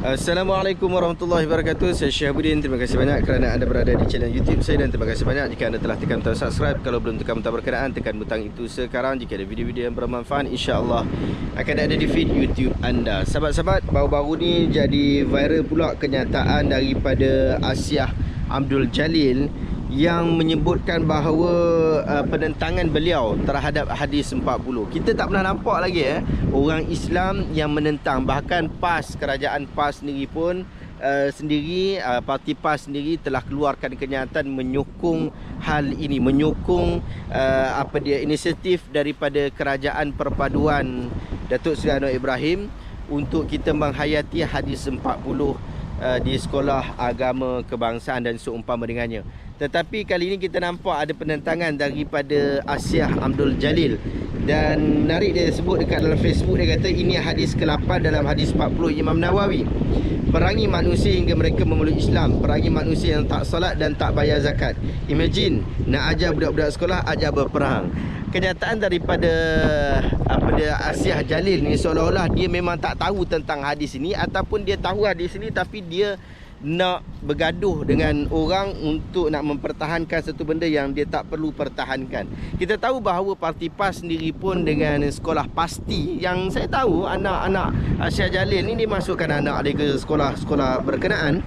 Assalamualaikum warahmatullahi wabarakatuh. Saya Syahabuddin. Terima kasih banyak kerana anda berada di channel YouTube saya, dan terima kasih banyak jika anda telah tekan butang subscribe. Kalau belum tekan butang berkenaan, tekan butang itu sekarang. Jika ada video-video yang bermanfaat, insya-Allah akan ada di feed YouTube anda. Sahabat-sahabat, baru-baru ni jadi viral pula kenyataan daripada Asiah Abdul Jalil yang menyebutkan bahawa penentangan beliau terhadap hadis 40. Kita tak pernah nampak lagi orang Islam yang menentang. Bahkan PAS, kerajaan PAS sendiri pun parti PAS sendiri telah keluarkan kenyataan menyokong hal ini, menyokong inisiatif daripada Kerajaan Perpaduan Datuk Seri Anwar Ibrahim untuk kita menghayati hadis 40 di sekolah agama kebangsaan dan seumpama dengannya. Tetapi kali ini kita nampak ada penentangan daripada Asiah Abdul Jalil, dan menarik dia sebut dekat dalam Facebook, dia kata ini hadis ke-8 dalam hadis 40 Imam Nawawi. Perangi manusia hingga mereka memeluk Islam, perangi manusia yang tak solat dan tak bayar zakat. Imagine, nak ajar budak-budak sekolah, ajar berperang. Kenyataan daripada Asiah Jalil ni seolah-olah dia memang tak tahu tentang hadis ini, ataupun dia tahu hadis ini tapi dia nak bergaduh dengan orang untuk nak mempertahankan satu benda yang dia tak perlu pertahankan. Kita tahu bahawa parti PAS sendiri pun dengan sekolah pasti, yang saya tahu anak-anak Asiah Jalil ni dimasukkan anak dia ke sekolah-sekolah berkenaan,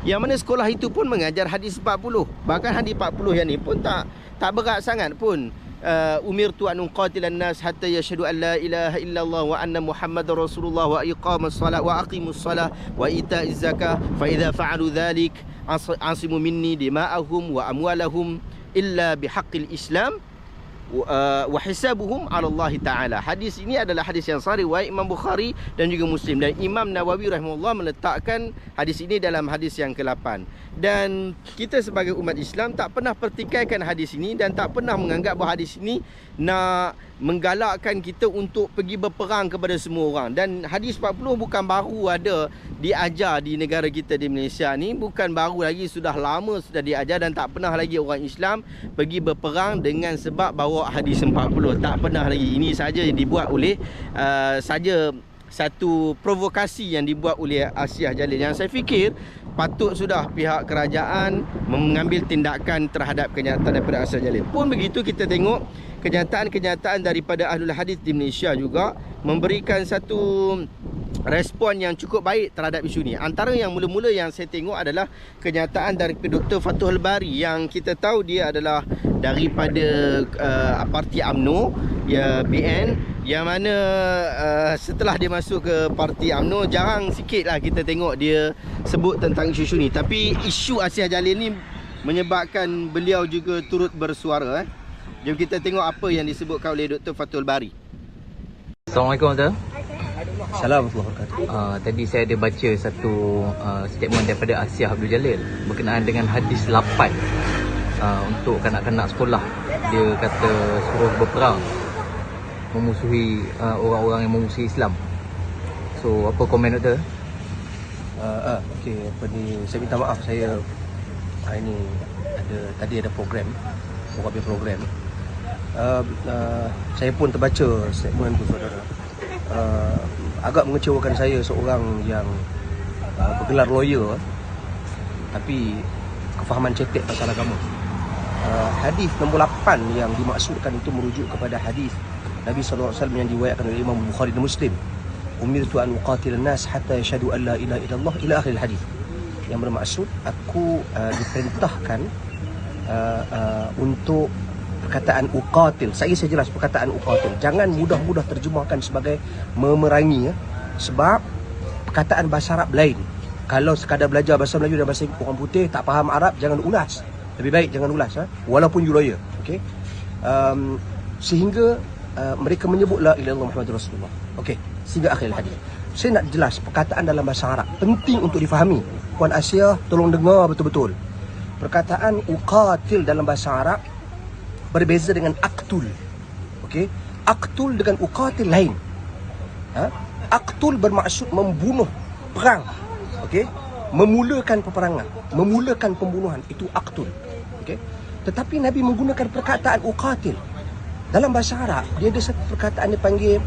yang mana sekolah itu pun mengajar hadis 40. Bahkan hadis 40 yang ni pun tak berat sangat pun. Umirtu an uqatilan nas hatta yashhadu an la ilaha illallah wa anna muhammadar rasulullah wa iqamas salat wa aqimus salat wa ita'iz zakah fa idza fa'alu dhalik asimu minni dima'ahum wa amwalahum illa bihaqqil islam wa hisabuhum 'ala Allah taala. Hadis ini adalah hadis yang sahih riwayat Imam Bukhari dan juga Muslim, dan Imam Nawawi rahimahullah meletakkan hadis ini dalam hadis yang ke-8. Dan kita sebagai umat Islam tak pernah pertikaikan hadis ini dan tak pernah menganggap bahawa hadis ini nak menggalakkan kita untuk pergi berperang kepada semua orang. Dan hadis 40 bukan baru ada diajar di negara kita di Malaysia ni, bukan baru lagi, sudah lama sudah diajar, dan tak pernah lagi orang Islam pergi berperang dengan sebab bawa hadis 40. Tak pernah lagi. Ini saja yang dibuat oleh satu provokasi yang dibuat oleh Asiah Jalil, yang saya fikir patut sudah pihak kerajaan mengambil tindakan terhadap kenyataan daripada Asiah Jalil. Pun begitu, kita tengok kenyataan-kenyataan daripada Ahlul Hadis di Malaysia juga memberikan satu respon yang cukup baik terhadap isu ni. Antara yang mula-mula yang saya tengok adalah kenyataan daripada Dr. Fathul Bari, yang kita tahu dia adalah daripada parti UMNO, ya, BN, yang mana setelah dia masuk ke parti UMNO, jarang sikit lah kita tengok dia sebut tentang isu-isu ni. Tapi isu Asiah Jalil ni menyebabkan beliau juga turut bersuara. Jom kita tengok apa yang disebutkan oleh Dr. Fathul Bari. Assalamualaikum Dr. Assalamualaikum warahmatullahi wabarakatuh. Tadi saya ada baca satu statement daripada Asiah Abdul Jalil berkenaan dengan hadis 8 untuk kanak-kanak sekolah. Dia kata suruh berperang, memusuhi orang-orang yang memusuhi Islam. So apa komen Doktor? Okey, saya minta maaf, saya hari ni tadi ada program, saya pun terbaca statement tu saudara. Agak mengecewakan saya, seorang yang bergelar lawyer tapi kefahaman cetek pasal agama. Hadis nombor 8 yang dimaksudkan itu merujuk kepada hadis Nabi SAW yang diriwayatkan oleh Imam Bukhari dan Muslim. Umirtu an uqatilan nas hatta yashhadu an la ilaha illallah ila akhir hadis. Yang bermaksud aku diperintahkan untuk perkataan uqatil. Saya jelas perkataan uqatil. Jangan mudah-mudah terjemahkan sebagai memerangi, sebab perkataan bahasa Arab lain. Kalau sekadar belajar bahasa Melayu dan bahasa orang putih tak faham Arab, jangan ulas. Lebih baik jangan ulas, walaupun you lawyer. Okey. Sehingga mereka menyebut la ilaha illallah Muhammadur Rasulullah. Okey, sehingga akhir hadis. Saya nak jelas perkataan dalam bahasa Arab penting untuk difahami. Puan Asiah, tolong dengar betul-betul. Perkataan uqatil dalam bahasa Arab berbeza dengan aktul. Okey, aktul dengan uqatil lain. Aktul bermaksud membunuh, perang. Okey, memulakan peperangan, memulakan pembunuhan, itu aktul. Okey, tetapi Nabi menggunakan perkataan uqatil. Dalam bahasa Arab dia ada satu perkataan dia panggil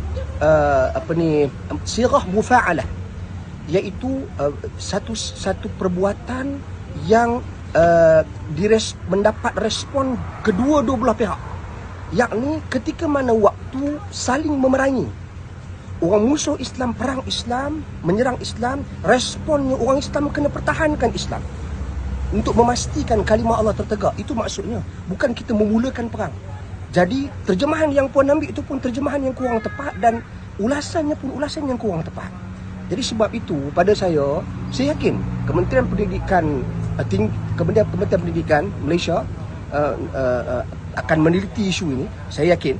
sirah mufa'alah, iaitu satu perbuatan yang mendapat respon kedua-dua belah pihak, yakni ketika mana waktu saling memerangi, orang musuh Islam perang Islam, menyerang Islam, responnya orang Islam kena pertahankan Islam untuk memastikan kalimah Allah tertegak. Itu maksudnya, bukan kita memulakan perang. Jadi terjemahan yang puan ambil itu pun terjemahan yang kurang tepat, dan ulasannya pun ulasan yang kurang tepat. Jadi sebab itu pada saya yakin Kementerian Pendidikan Kementerian Pendidikan Malaysia akan meneliti isu ini, saya yakin,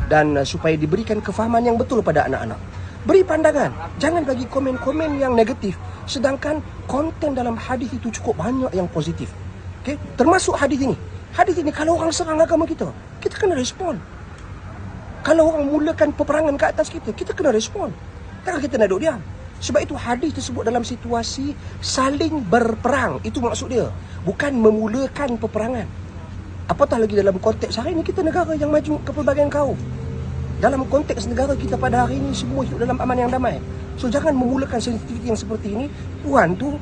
dan supaya diberikan kefahaman yang betul pada anak-anak. Beri pandangan, jangan bagi komen-komen yang negatif, sedangkan konten dalam hadis itu cukup banyak yang positif. Okey, termasuk hadis ini. Hadis ini kalau orang serang agama kita kena respon. Kalau orang mulakan peperangan ke atas kita kena respon. Takkan kita nak duduk diam. Sebab itu hadis tersebut dalam situasi saling berperang. Itu maksud dia. Bukan memulakan peperangan. Apatah lagi dalam konteks hari ini kita negara yang maju kepelbagaian kaum. Dalam konteks negara kita pada hari ini semua hidup dalam aman yang damai. So jangan memulakan sensitiviti yang seperti ini. Puan tu,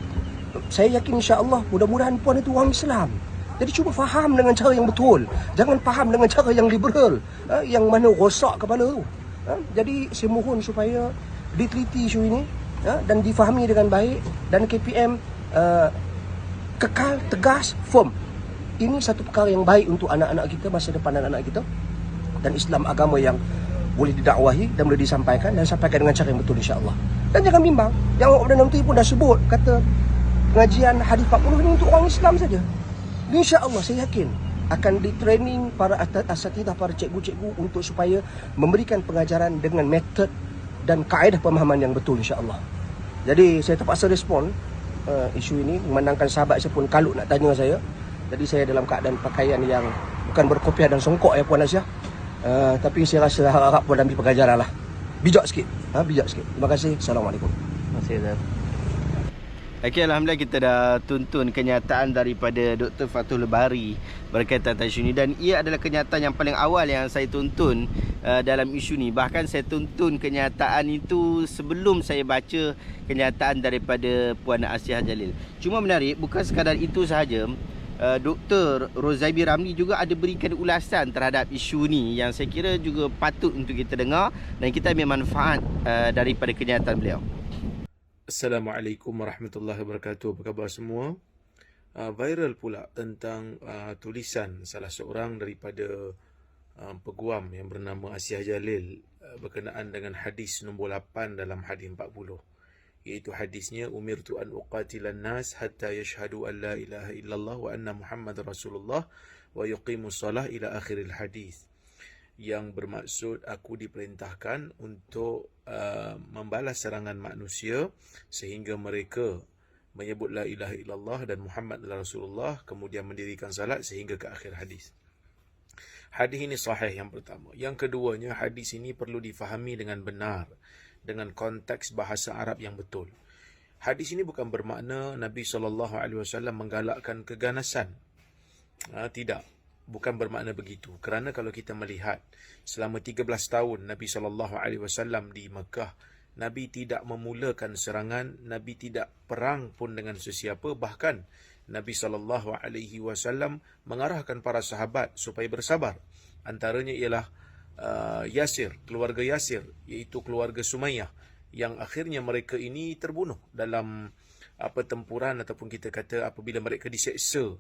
saya yakin insya-Allah mudah-mudahan puan itu orang Islam. Jadi cuba faham dengan cara yang betul. Jangan faham dengan cara yang liberal, yang mana rosak kepala tu. Jadi saya mohon supaya diteliti isu ini, dan difahami dengan baik, dan KPM kekal, tegas, firm. Ini satu perkara yang baik untuk anak-anak kita, masa depan anak-anak kita. Dan Islam agama yang boleh didakwahi dan boleh disampaikan, dan sampaikan dengan cara yang betul insya-Allah. Dan jangan bimbang, yang Perdana Menteri pun dah sebut, kata pengajian hadis 40 ini untuk orang Islam saja. InsyaAllah saya yakin akan di-training para asatidah, para cikgu-cikgu untuk supaya memberikan pengajaran dengan metod dan kaedah pemahaman yang betul insyaAllah. Jadi saya terpaksa respon isu ini, memandangkan sahabat saya pun kalut nak tanya saya. Jadi saya dalam keadaan pakaian yang bukan berkopiah dan songkok ya Puan Asia. Tapi saya rasa harap Puan ambil pengajaran lah. Bijak sikit. Bijak sikit. Terima kasih. Assalamualaikum. Terima kasih Zaf. Okey, Alhamdulillah kita dah tuntun kenyataan daripada Dr. Fathul Bari berkaitan dengan isu ni, dan ia adalah kenyataan yang paling awal yang saya tuntun dalam isu ni. Bahkan saya tuntun kenyataan itu sebelum saya baca kenyataan daripada Puan Asiah Jalil. Cuma menarik, bukan sekadar itu sahaja, Dr. Rozaibi Ramli juga ada berikan ulasan terhadap isu ni yang saya kira juga patut untuk kita dengar dan kita ambil manfaat daripada kenyataan beliau. Assalamualaikum warahmatullahi wabarakatuh. Apa khabar semua? Viral pula tentang tulisan salah seorang daripada peguam yang bernama Asiah Jalil berkenaan dengan hadis nombor 8 dalam hadis 40, iaitu hadisnya umirtu an uqatilan nas hatta yashhadu an la ilaha illallah wa anna muhammadar rasulullah wa yuqimus salah ila akhiril hadis, yang bermaksud aku diperintahkan untuk membalas serangan manusia sehingga mereka menyebut la ilaha illallah dan Muhammad adalah Rasulullah, kemudian mendirikan salat sehingga ke akhir hadis. Hadis ini sahih yang pertama. Yang keduanya, hadis ini perlu difahami dengan benar, dengan konteks bahasa Arab yang betul. Hadis ini bukan bermakna Nabi SAW menggalakkan keganasan. Tidak. Bukan bermakna begitu. Kerana kalau kita melihat selama 13 tahun Nabi SAW di Mekah, Nabi tidak memulakan serangan, Nabi tidak perang pun dengan sesiapa. Bahkan Nabi SAW mengarahkan para sahabat supaya bersabar. Antaranya ialah Yasir, keluarga Yasir, iaitu keluarga Sumayyah, yang akhirnya mereka ini terbunuh dalam pertempuran, ataupun kita kata apabila mereka diseksa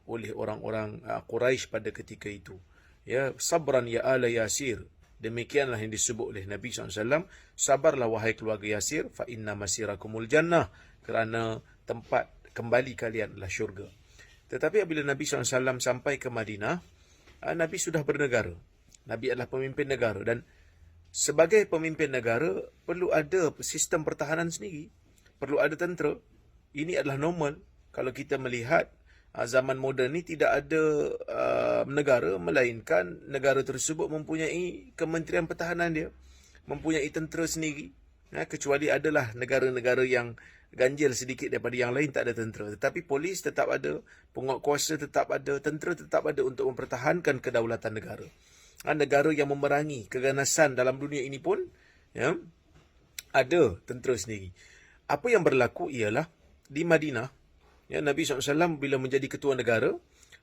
oleh orang-orang Quraisy pada ketika itu. Ya, sabran ya ala Yasir. Demikianlah yang disebut oleh Nabi SAW. Sabarlah wahai keluarga Yasir, fa inna masirakumul jannah. Kerana tempat kembali kalian adalah syurga. Tetapi apabila Nabi SAW sampai ke Madinah, Nabi sudah bernegara. Nabi adalah pemimpin negara, dan sebagai pemimpin negara perlu ada sistem pertahanan sendiri. Perlu ada tentera. Ini adalah normal. Kalau kita melihat zaman moden ni tidak ada negara, melainkan negara tersebut mempunyai kementerian pertahanan dia, mempunyai tentera sendiri. Kecuali adalah negara-negara yang ganjil sedikit daripada yang lain, tak ada tentera. Tetapi polis tetap ada, penguatkuasa tetap ada, tentera tetap ada untuk mempertahankan kedaulatan negara. Negara yang memerangi keganasan dalam dunia ini pun ada tentera sendiri. apa yang berlaku ialah di Madinah, ya, Nabi SAW bila menjadi ketua negara,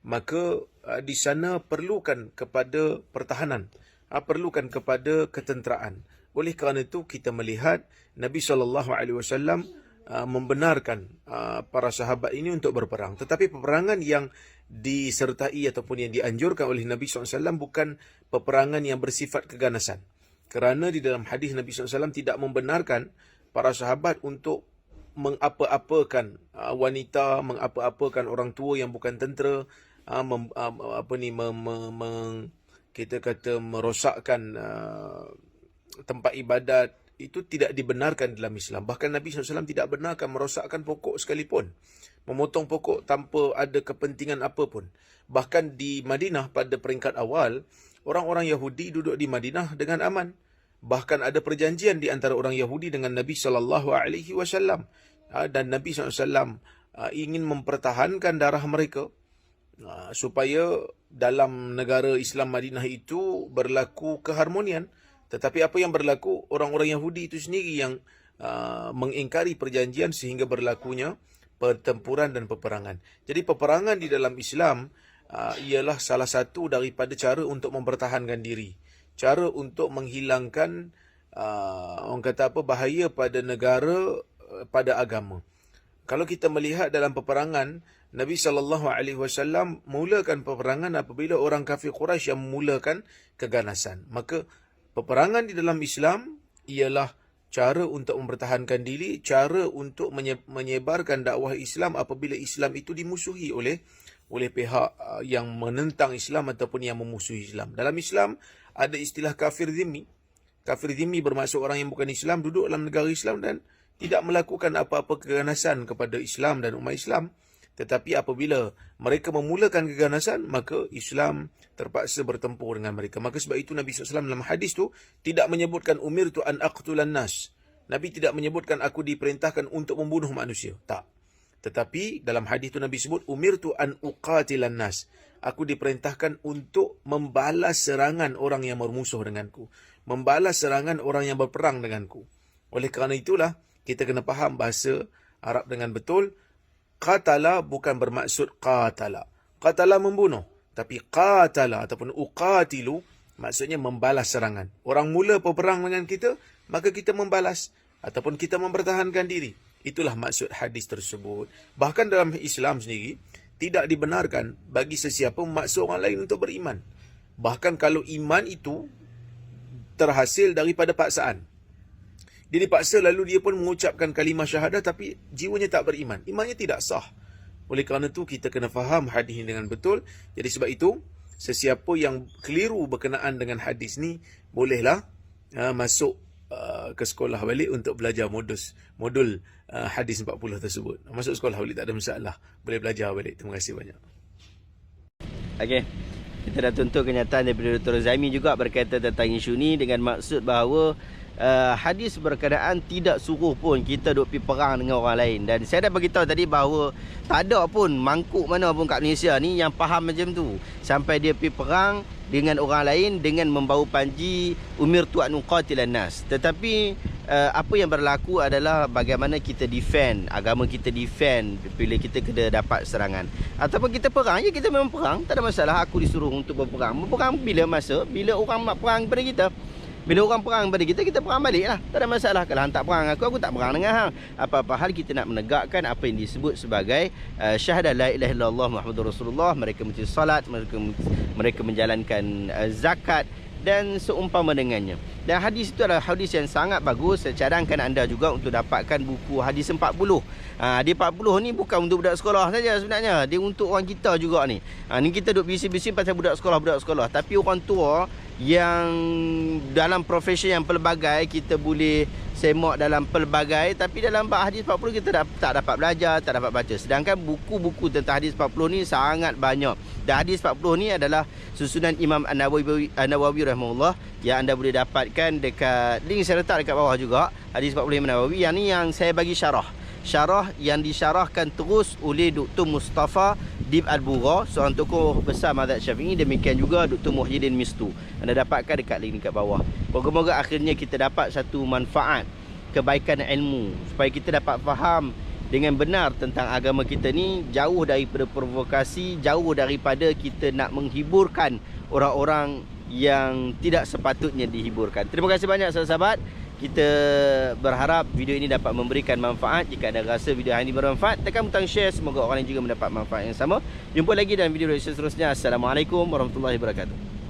maka di sana perlukan kepada pertahanan, perlukan kepada ketenteraan. Oleh kerana itu kita melihat Nabi SAW membenarkan para sahabat ini untuk berperang. Tetapi peperangan yang disertai ataupun yang dianjurkan oleh Nabi SAW bukan peperangan yang bersifat keganasan. Kerana di dalam hadis Nabi SAW tidak membenarkan para sahabat untuk mengapa-apakan wanita, mengapa-apakan orang tua yang bukan tentera, kita kata merosakkan tempat ibadat. Itu tidak dibenarkan dalam Islam. Bahkan Nabi SAW tidak benarkan merosakkan pokok sekalipun, memotong pokok tanpa ada kepentingan apapun. Bahkan di Madinah pada peringkat awal, orang-orang Yahudi duduk di Madinah dengan aman. Bahkan ada perjanjian di antara orang Yahudi dengan Nabi SAW. Dan Nabi SAW ingin mempertahankan darah mereka supaya dalam negara Islam Madinah itu berlaku keharmonian. Tetapi apa yang berlaku, orang-orang Yahudi itu sendiri yang mengingkari perjanjian sehingga berlakunya pertempuran dan peperangan. Jadi peperangan di dalam Islam ialah salah satu daripada cara untuk mempertahankan diri. Cara untuk menghilangkan orang kata apa, bahaya pada negara, pada agama. Kalau kita melihat dalam peperangan, Nabi SAW mulakan peperangan apabila orang kafir Quraisy yang memulakan keganasan. Maka peperangan di dalam Islam ialah cara untuk mempertahankan diri, cara untuk menyebarkan dakwah Islam apabila Islam itu dimusuhi oleh pihak yang menentang Islam ataupun yang memusuhi Islam. Dalam Islam ada istilah kafir zimmi. Kafir zimmi bermaksud orang yang bukan Islam duduk dalam negara Islam dan tidak melakukan apa-apa keganasan kepada Islam dan umat Islam. Tetapi apabila mereka memulakan keganasan, maka Islam terpaksa bertempur dengan mereka. Maka sebab itu Nabi SAW dalam hadis tu tidak menyebutkan umirtu an aqtulan nas. Nabi tidak menyebutkan aku diperintahkan untuk membunuh manusia. Tak. Tetapi dalam hadis tu Nabi sebut umirtu an uqatilan nas. Aku diperintahkan untuk membalas serangan orang yang bermusuh denganku. Membalas serangan orang yang berperang denganku. Oleh kerana itulah kita kena faham bahasa Arab dengan betul. Qatala bukan bermaksud qatala. Qatala membunuh. Tapi qatala ataupun uqatilu maksudnya membalas serangan. Orang mula berperang dengan kita, maka kita membalas. Ataupun kita mempertahankan diri. Itulah maksud hadis tersebut. Bahkan dalam Islam sendiri, tidak dibenarkan bagi sesiapa memaksa orang lain untuk beriman. Bahkan kalau iman itu terhasil daripada paksaan. Dia dipaksa lalu dia pun mengucapkan kalimah syahadah tapi jiwanya tak beriman. Imannya tidak sah. Oleh kerana itu kita kena faham hadis ini dengan betul. Jadi sebab itu sesiapa yang keliru berkenaan dengan hadis ni bolehlah masuk ke sekolah balik untuk belajar modul hadis 40 tersebut. Masuk sekolah balik tak ada masalah. Boleh belajar balik. Terima kasih banyak. Okey. Kita dah tuntut kenyataan daripada Dr. Zaimi juga berkaitan tentang isu ni dengan maksud bahawa hadis berkenaan tidak suruh pun kita duk pergi perang dengan orang lain. Dan saya dah beritahu tadi bahawa tak ada pun mangkuk mana pun kat Malaysia ni yang faham macam tu. Sampai dia pergi perang dengan orang lain dengan membawa panji umirtu an uqatilan nas. Tetapi apa yang berlaku adalah bagaimana kita defend agama kita, defend bila kita kena dapat serangan. Ataupun kita perang, ya kita memang perang, tak ada masalah. Aku disuruh untuk berperang. Berperang bila masa bila orang perang kepada kita. Bila orang perang kepada kita, kita perang balik lah. Tak ada masalah. Kalau hang tak perang aku tak perang dengan hang. Apa-apa hal kita nak menegakkan apa yang disebut sebagai syahadah la ilaha illallah Muhammadur Rasulullah. Mereka mencari salat, mereka menjalankan zakat dan seumpama dengannya. Dan hadis itu adalah hadis yang sangat bagus. Saya cadangkan anda juga untuk dapatkan buku hadis 40. Hadis 40 ni bukan untuk budak sekolah saja sebenarnya. Dia untuk orang kita juga ni. Ni kita duk bising-bising pasal budak sekolah. Tapi orang tua yang dalam profesi yang pelbagai, kita boleh semak dalam pelbagai. Tapi dalam hadis 40 kita tak dapat belajar, tak dapat baca. Sedangkan buku-buku tentang hadis 40 ni sangat banyak. Dan hadis 40 ni adalah susunan Imam An-Nawawi rahimahullah yang anda boleh dapatkan dekat link saya letak dekat bawah juga. Hadis 40 Imam Nawawi yang ni yang saya bagi syarah yang disyarahkan terus oleh Dr. Mustafa Dib Al-Bura, seorang tokoh besar mazhab Syafi'i. Demikian juga Dr. Muhyiddin Mistu. Anda dapatkan dekat link dekat bawah. Moga-moga akhirnya kita dapat satu manfaat kebaikan ilmu, supaya kita dapat faham dengan benar tentang agama kita ni, jauh daripada provokasi, jauh daripada kita nak menghiburkan orang-orang yang tidak sepatutnya dihiburkan. Terima kasih banyak sahabat-sahabat. Kita berharap video ini dapat memberikan manfaat. Jika ada rasa video ini bermanfaat, tekan butang share. Semoga orang lain juga mendapat manfaat yang sama. Jumpa lagi dalam video seterusnya. Assalamualaikum warahmatullahi wabarakatuh.